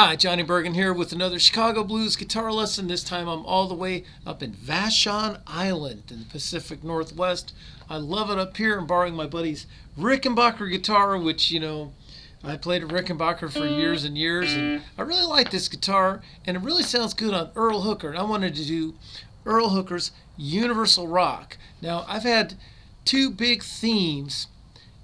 Hi, Johnny Burgin here with another Chicago Blues guitar lesson. This time I'm all the way up in Vashon Island in the Pacific Northwest. I love it up here. I'm borrowing my buddy's Rickenbacker guitar, which, I played a Rickenbacker for years and years, and I really like this guitar, and it really sounds good on Earl Hooker. And I wanted to do Earl Hooker's Universal Rock. Now, I've had two big themes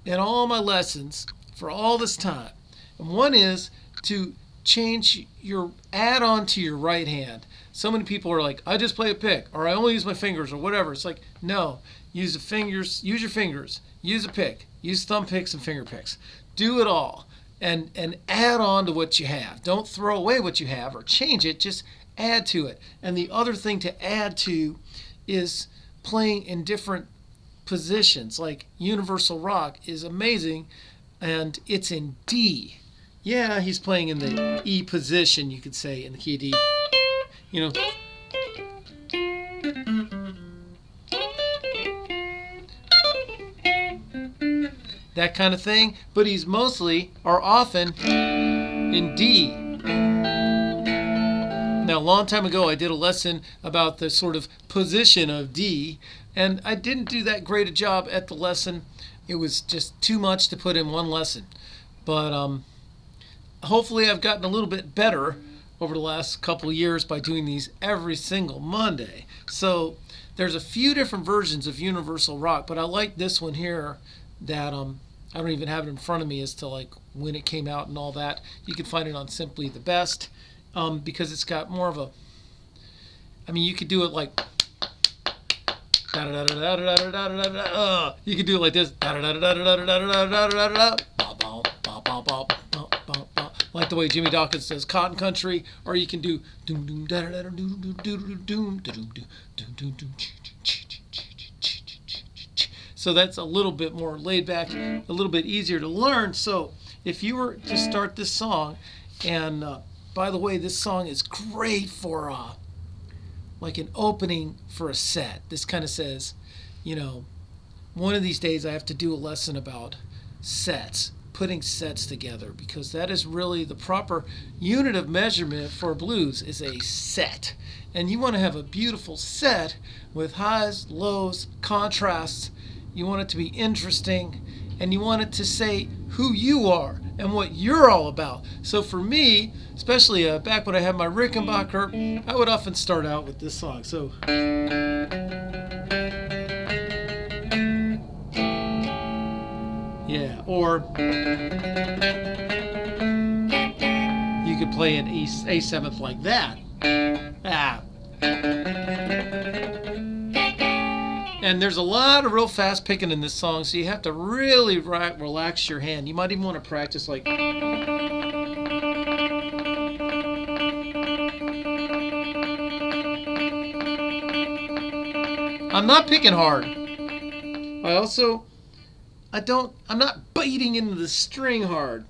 in all my lessons for all this time. And one is to change your add-on to your right hand. So many people are like, I just play a pick, or I only use my fingers, or whatever. It's like, no, use the fingers, use your fingers, use a pick, use thumb picks and finger picks. Do it all and add on to what you have. Don't throw away what you have or change it, just add to it. And the other thing to add to is playing in different positions. Like Universal Rock is amazing, and it's in D. Yeah, he's playing in the E position, you could say, in the key of D. That kind of thing. But he's mostly, or often, in D. Now, a long time ago, I did a lesson about the sort of position of D, and I didn't do that great a job at the lesson. It was just too much to put in one lesson. But hopefully I've gotten a little bit better over the last couple of years by doing these every single Monday. So there's a few different versions of Universal Rock, but I like this one here that I don't even have it in front of me as to like when it came out and all that. You can find it on Simply the Best because it's got more of a, you could do it like you could do it like this, like the way Jimmy Dawkin says Cotton Country, or you can do so that's a little bit more laid back, a little bit easier to learn. So if you were to start this song, and by the way, this song is great for like an opening for a set. This kind of says, one of these days I have to do a lesson about sets, putting sets together, because that is really the proper unit of measurement for blues is a set. And you want to have a beautiful set with highs, lows, contrasts. You want it to be interesting, and you want it to say who you are and what you're all about. So for me, especially back when I had my Rickenbacker, I would often start out with this song. So yeah, or you could play an A seventh like that. And there's a lot of real fast picking in this song, so you have to really relax your hand. You might even want to practice like. I'm not picking hard. I'm not biting into the string hard.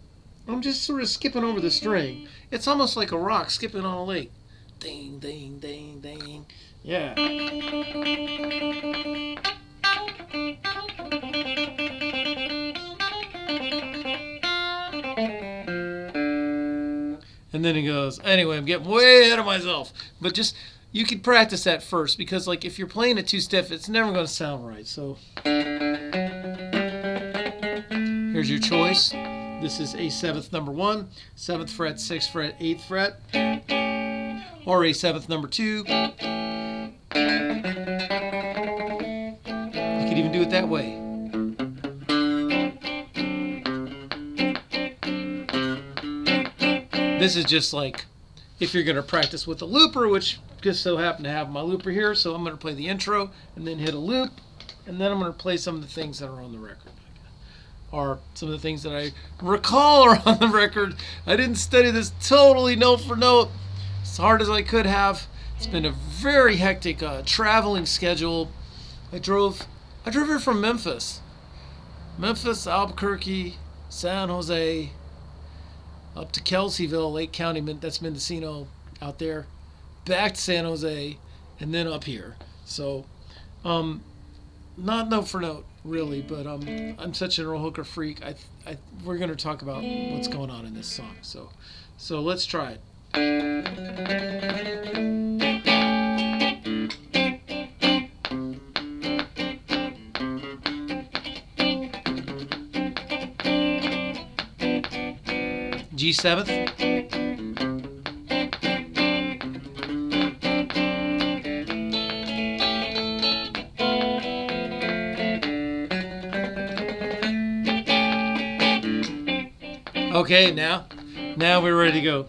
I'm just sort of skipping over the string. It's almost like a rock skipping on a lake. Ding, ding, ding, ding. Yeah. And then he goes, anyway, I'm getting way ahead of myself. But just, you could practice that first, because like if you're playing it too stiff, it's never going to sound right. So here's your choice. This is A seventh number 1, 7th fret, 6th fret, 8th fret, or A seventh number 2. You could even do it that way. This is just like if you're going to practice with a looper, which just so happen to have my looper here. So I'm going to play the intro and then hit a loop, and then I'm going to play some of the things that are on the record, or some of the things that I recall are on the record. I didn't study this totally note for note as hard as I could have. It's been a very hectic traveling schedule. I drove here from Memphis, Albuquerque, San Jose, up to Kelseyville, Lake County, that's Mendocino out there, back to San Jose, and then up here. So, not note for note, really, but I'm such an Earl Hooker freak. We're going to talk about what's going on in this song. So So let's try it. G7th. Okay, now we're ready to go.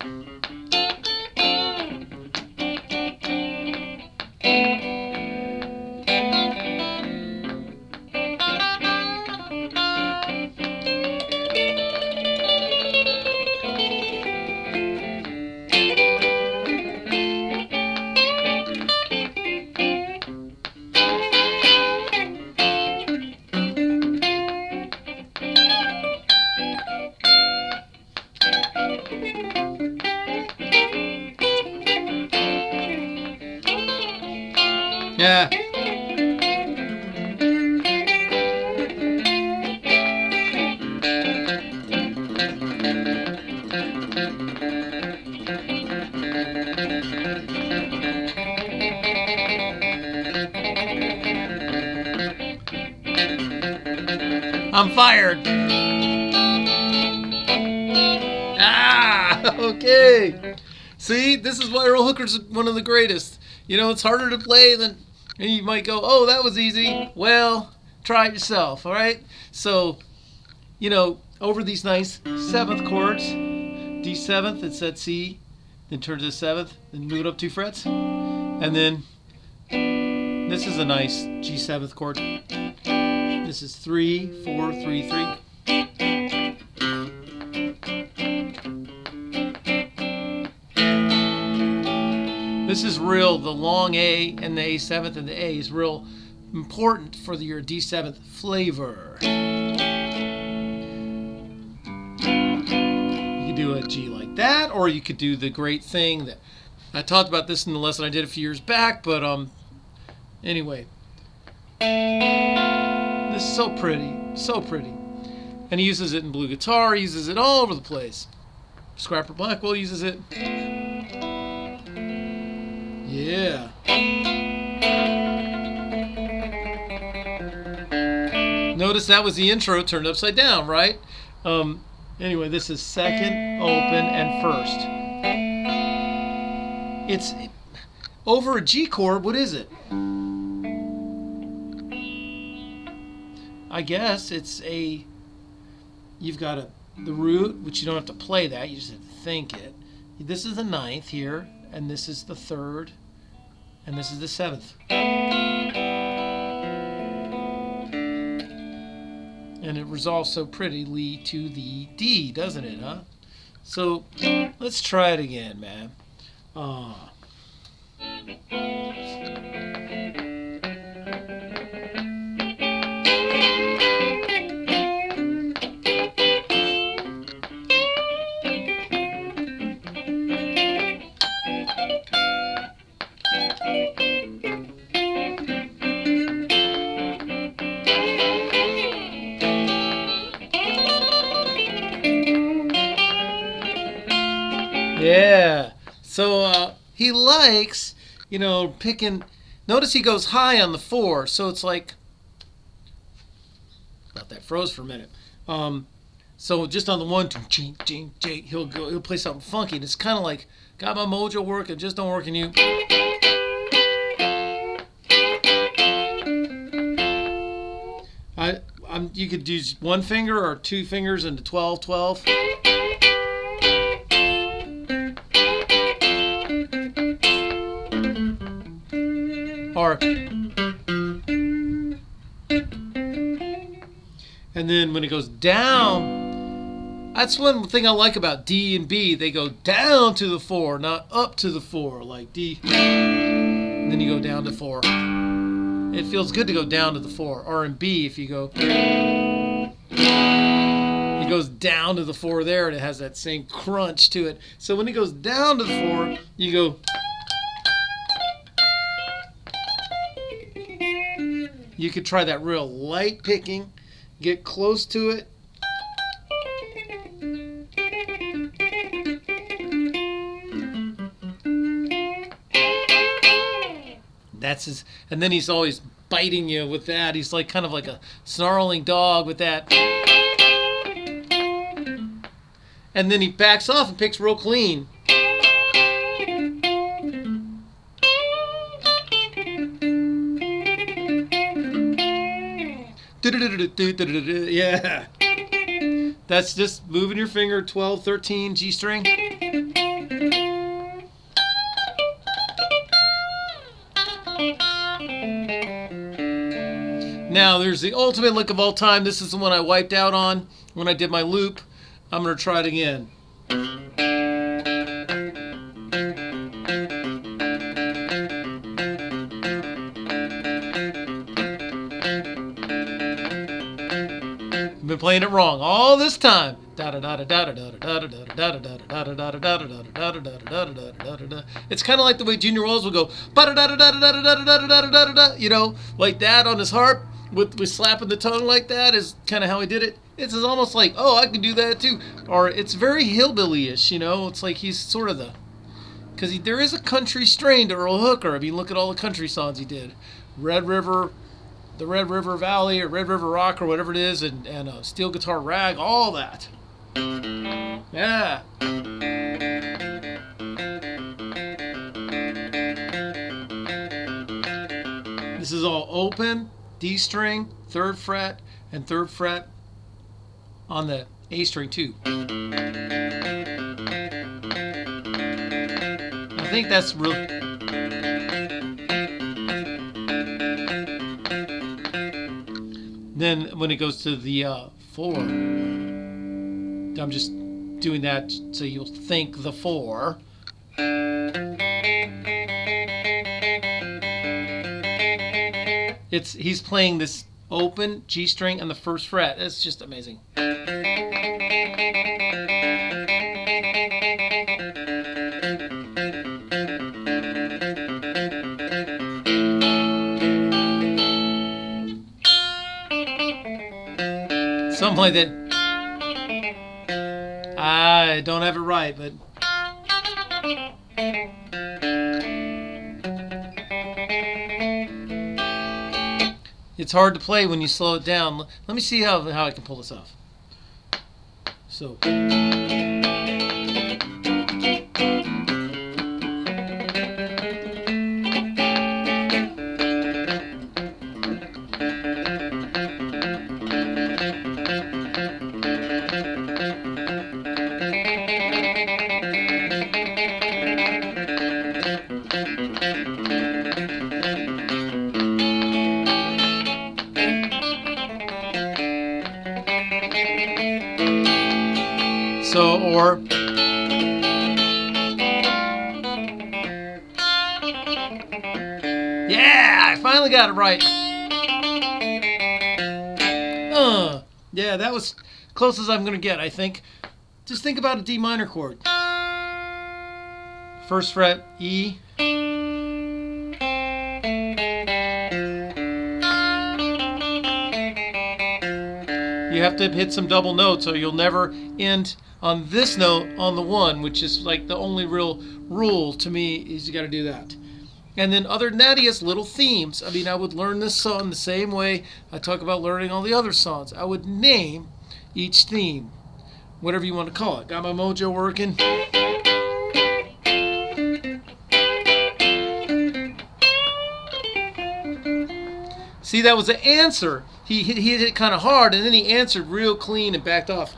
Yeah. I'm fired. Ah, okay. See, this is why Earl Hooker's one of the greatest. You know, it's harder to play than, and you might go, oh, that was easy. Well, try it yourself, all right? So, you know, over these nice 7th chords, D7th, it's at C, then turn to the 7th, then move it up 2 frets, and then this is a nice G7th chord. This is 3, 4, 3, 3. This is real, the long A and the A7th and the A is real important for your D7th flavor. You could do a G like that, or you could do the great thing that I talked about this in the lesson I did a few years back, but anyway. This is so pretty, so pretty. And he uses it in blue guitar, he uses it all over the place. Scrapper Blackwell uses it. Yeah. Notice that was the intro turned upside down, right? Anyway, this is 2nd, open, and 1st. It's over a G chord. What is it? I guess it's a. You've got the root, which you don't have to play that. You just have to think it. This is the 9th here, and this is the 3rd, and this is the 7th. And it resolves so prettily to the D, doesn't it, huh? So let's try it again, man. Yeah. So he likes, you know, picking. Notice he goes high on the 4, so it's like. Thought that froze for a minute. So just on the 1, 2, he'll play something funky. And it's kind of like, got my mojo working, just don't work in you. You could use 1 finger or 2 fingers into 12, 12. Or, and then when it goes down, that's one thing I like about D and B. They go down to the 4, not up to the 4, like D. And then you go down to 4. It feels good to go down to the 4. Or in B, if you go, it goes down to the 4 there, and it has that same crunch to it. So when it goes down to the 4, you go. You could try that real light picking, get close to it. That's his, and then he's always biting you with that. He's like kind of like a snarling dog with that. And then he backs off and picks real clean. Yeah. That's just moving your finger 12, 13, G string. Now there's the ultimate lick of all time. This is the one I wiped out on when I did my loop. I'm going to try it again. I've been playing it wrong all this time. It's kind of like the way Junior Wells will go, you know, like that on his harp with slapping the tongue like that is kind of how he did it. It's almost like, oh, I can do that too. Or it's very hillbilly-ish, you know. It's like he's sort of the, because there is a country strain to Earl Hooker. I mean, look at all the country songs he did. Red River, the Red River Valley, or Red River Rock, or whatever it is, and Steel Guitar Rag, all that. Yeah. This is all open, D string, 3rd fret, and 3rd fret on the A string too. I think that's real. Then when it goes to the 4, I'm just doing that so you'll think the 4. He's playing this open G string on the 1st fret. It's just amazing. Something like that. I don't have it right, but it's hard to play when you slow it down. Let me see how I can pull this off. So. Or yeah, I finally got it right. Yeah, that was close as I'm gonna get, I think. Just think about a D minor chord. 1st fret, E. You have to hit some double notes or you'll never end on this note on the 1, which is like the only real rule to me is you got to do that. And then other than that, he has little themes. I mean, I would learn this song the same way I talk about learning all the other songs. I would name each theme, whatever you want to call it. Got my mojo working. See, that was the answer. He hit it kind of hard, and then he answered real clean and backed off.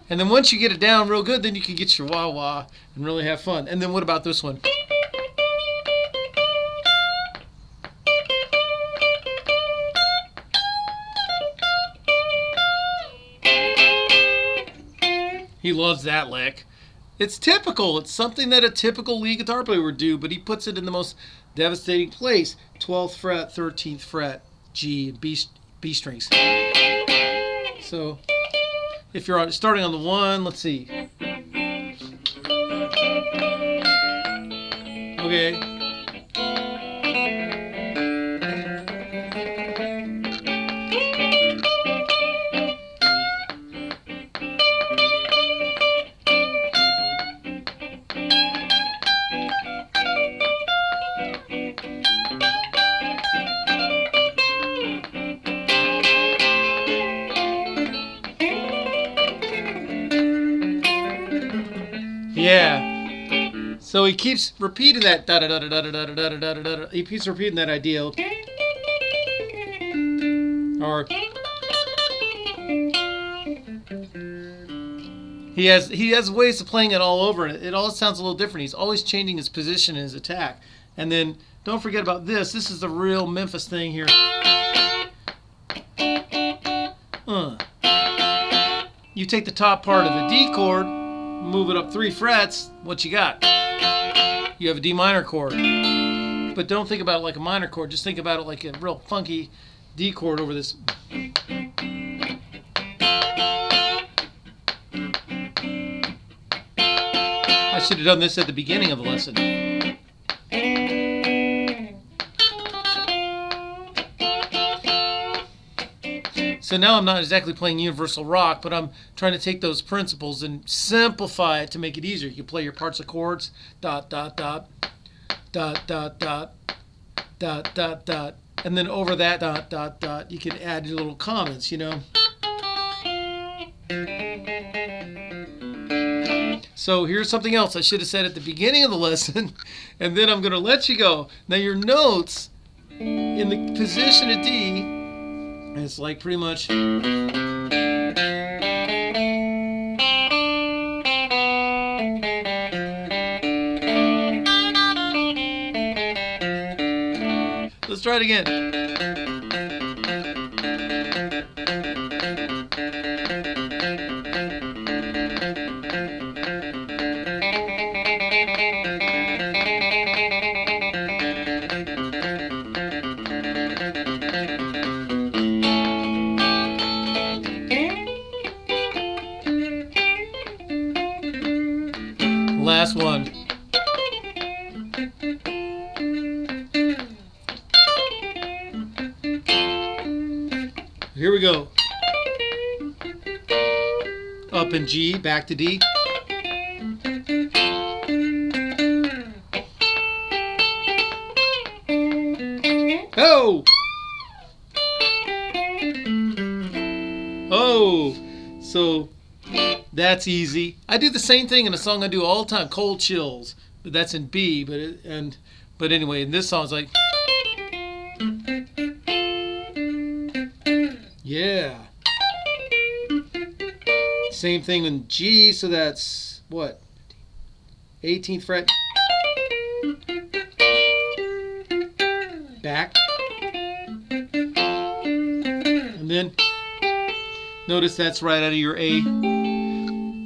And then once you get it down real good, then you can get your wah-wah and really have fun. And then what about this one? He loves that lick. It's typical. It's something that a typical lead guitar player would do, but he puts it in the most devastating place. 12th fret, 13th fret, G, B strings. So if you're starting on the 1, let's see. Okay. Yeah. So he keeps repeating that da da da da da da da da da da. He keeps repeating that idea. Or he has ways of playing it all over, and it all sounds a little different. He's always changing his position and his attack. And then don't forget about this. This is the real Memphis thing here. You take the top part of the D chord, move it up 3 frets. What you got? You have a D minor chord. But don't think about it like a minor chord. Just think about it like a real funky D chord over this. I should have done this at the beginning of the lesson. So now I'm not exactly playing universal rock, but I'm trying to take those principles and simplify it to make it easier. You can play your parts of chords, dot, dot, dot, dot, dot, dot, dot, dot, dot. And then over that dot, dot, dot, you can add your little comments, you know. So here's something else I should have said at the beginning of the lesson, and then I'm going to let you go. Now your notes in the position of D, it's like pretty much. Let's try it again. Last one. Here we go. Up in G, back to D. Oh! Oh! So that's easy. I do the same thing in a song I do all the time, Cold Chills, but that's in B. But anyway, in this song it's like, yeah. Same thing in G, so that's what? 18th fret. Back. And then notice that's right out of your A.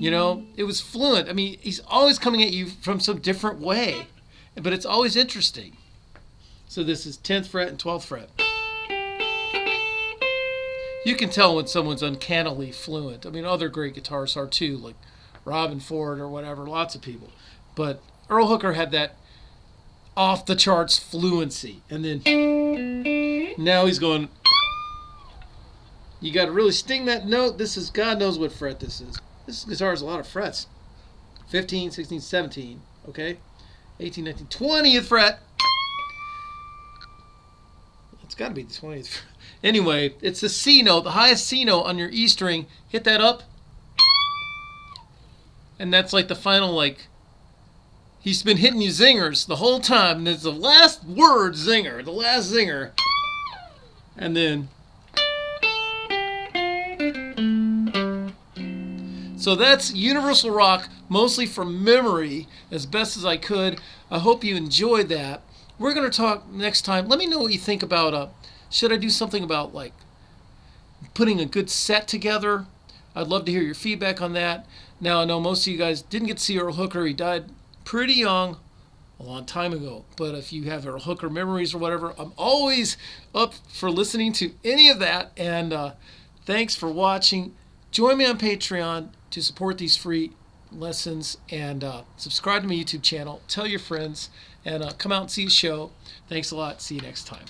You know, it was fluent. I mean, he's always coming at you from some different way, but it's always interesting. So this is 10th fret and 12th fret. You can tell when someone's uncannily fluent. I mean, other great guitarists are too, like Robin Ford or whatever, lots of people. But Earl Hooker had that off-the-charts fluency. And then now he's going, you got to really sting that note. This is, God knows what fret this is. This guitar has a lot of frets. 15, 16, 17, okay? 18, 19, 20th fret. It's got to be the 20th fret. Anyway, it's the C note, the highest C note on your E string. Hit that up. And that's like the final, like, he's been hitting you zingers the whole time. And it's the last word, zinger, the last zinger. And then. So that's universal rock, mostly from memory, as best as I could. I hope you enjoyed that. We're going to talk next time. Let me know what you think about, should I do something about, like, putting a good set together? I'd love to hear your feedback on that. Now, I know most of you guys didn't get to see Earl Hooker. He died pretty young, a long time ago. But if you have Earl Hooker memories or whatever, I'm always up for listening to any of that. And thanks for watching. Join me on Patreon to support these free lessons, and subscribe to my YouTube channel. Tell your friends, and come out and see a show. Thanks a lot. See you next time.